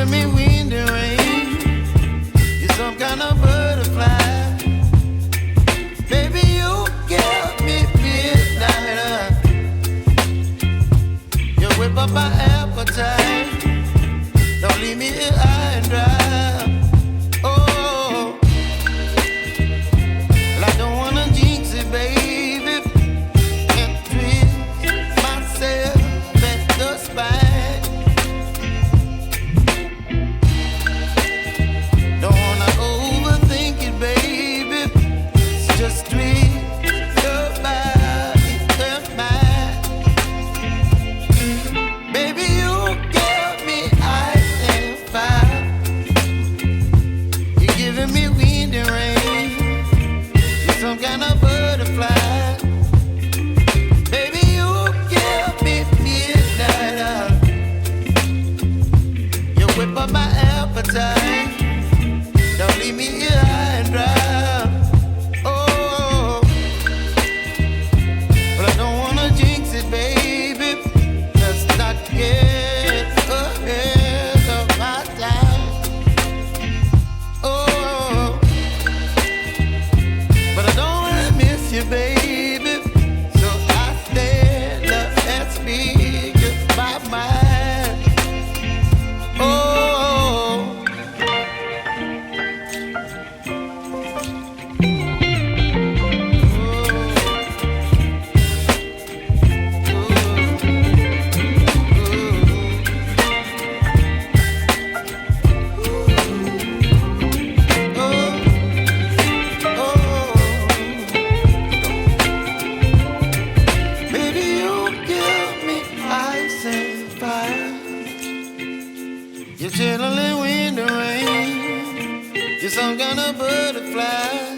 giving me wind and rain. You're some kind of butterfly. Baby, you give me midnight. You whip up my appetite. Don't leave me here high and dry. Oh, well, I don't wanna jinx it, baby, and twist myself at the spine. Don't wanna overthink it, baby. It's just twist your body and mine. Baby, you give me ice and fire. You're giving me wind and rain. You're some kind of butterfly. Baby, you give me midnight. You whip up my appetite. Don't leave me here high and dry. Oh, but I don't wanna jinx it, baby. Let's not get ahead of my time. Oh, but I don't wanna miss you, baby. So I stand up and speak my mind. Oh. Baby, you give me ice and fire. You're chilling in wind and rain. You're some kind of butterfly.